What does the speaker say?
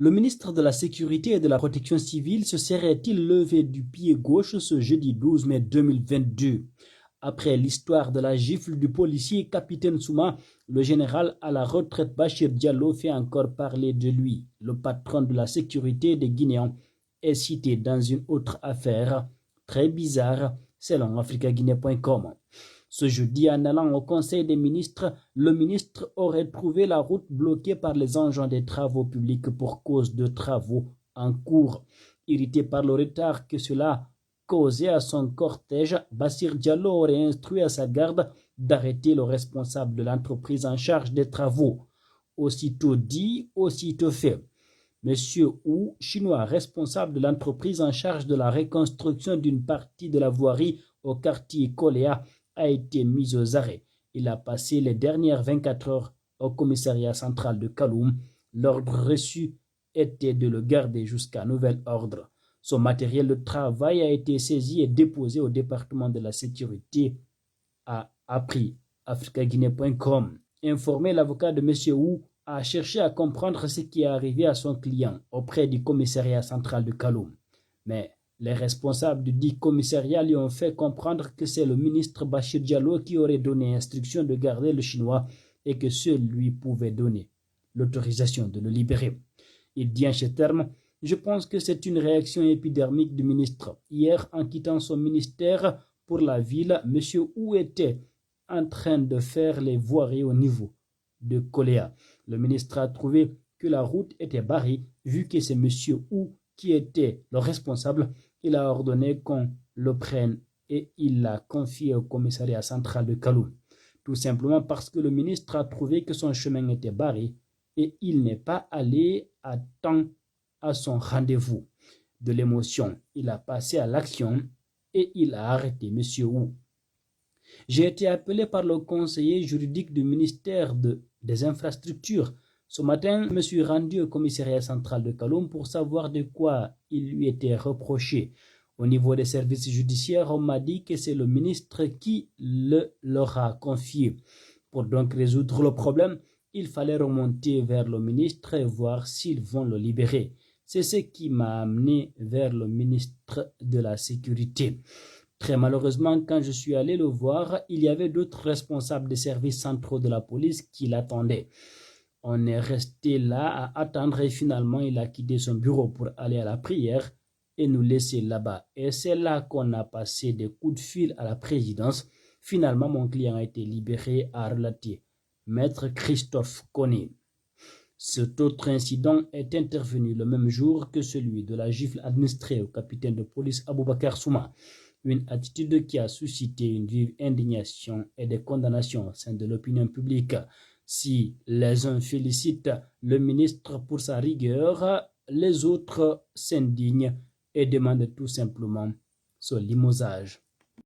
Le ministre de la Sécurité et de la Protection civile se serait-il levé du pied gauche ce jeudi 12 mai 2022? Après l'histoire de la gifle du policier capitaine Souma, le général à la retraite Bachir Diallo fait encore parler de lui. Le patron de la sécurité des Guinéens est cité dans une autre affaire très bizarre selon africaguinée.com. Ce jeudi, en allant au Conseil des ministres, le ministre aurait trouvé la route bloquée par les engins des travaux publics pour cause de travaux en cours. Irrité par le retard que cela causait à son cortège, Bassir Diallo aurait instruit à sa garde d'arrêter le responsable de l'entreprise en charge des travaux. Aussitôt dit, aussitôt fait. Monsieur Wu, chinois responsable de l'entreprise en charge de la reconstruction d'une partie de la voirie au quartier Koléa, a été mis aux arrêts. Il a passé les dernières 24 heures au commissariat central de Kaloum. L'ordre reçu était de le garder jusqu'à nouvel ordre. Son matériel de travail a été saisi et déposé au département de la sécurité, a appris africaguinée.com. Informé, l'avocat de M. Wu a cherché à comprendre ce qui est arrivé à son client auprès du commissariat central de Kaloum. Mais les responsables du dit commissariat lui ont fait comprendre que c'est le ministre Bachir Diallo qui aurait donné instruction de garder le Chinois et que seul lui pouvait donner l'autorisation de le libérer. Il dit en ces termes: je pense que c'est une réaction épidermique du ministre. Hier, en quittant son ministère pour la ville, M. Wu était en train de faire les voiries au niveau de Koléa. Le ministre a trouvé que la route était barrée, vu que c'est M. Wu qui était le responsable. Il a ordonné qu'on le prenne et il l'a confié au commissariat central de Kaloum. Tout simplement parce que le ministre a trouvé que son chemin était barré et il n'est pas allé à temps à son rendez-vous. De l'émotion, il a passé à l'action et il a arrêté M. Wu. J'ai été appelé par le conseiller juridique du ministère des Infrastructures. Ce matin, je me suis rendu au commissariat central de Kaloum pour savoir de quoi il lui était reproché. Au niveau des services judiciaires, on m'a dit que c'est le ministre qui leur a confié. Pour donc résoudre le problème, il fallait remonter vers le ministre et voir s'ils vont le libérer. C'est ce qui m'a amené vers le ministre de la Sécurité. Très malheureusement, quand je suis allé le voir, il y avait d'autres responsables des services centraux de la police qui l'attendaient. On est resté là à attendre et finalement il a quitté son bureau pour aller à la prière et nous laisser là-bas. Et c'est là qu'on a passé des coups de fil à la présidence. Finalement, mon client a été libéré, a relaté Maître Christophe Koné. Cet autre incident est intervenu le même jour que celui de la gifle administrée au capitaine de police Aboubakar Souma. Une attitude qui a suscité une vive indignation et des condamnations au sein de l'opinion publique. Si les uns félicitent le ministre pour sa rigueur, les autres s'indignent et demandent tout simplement son limogeage.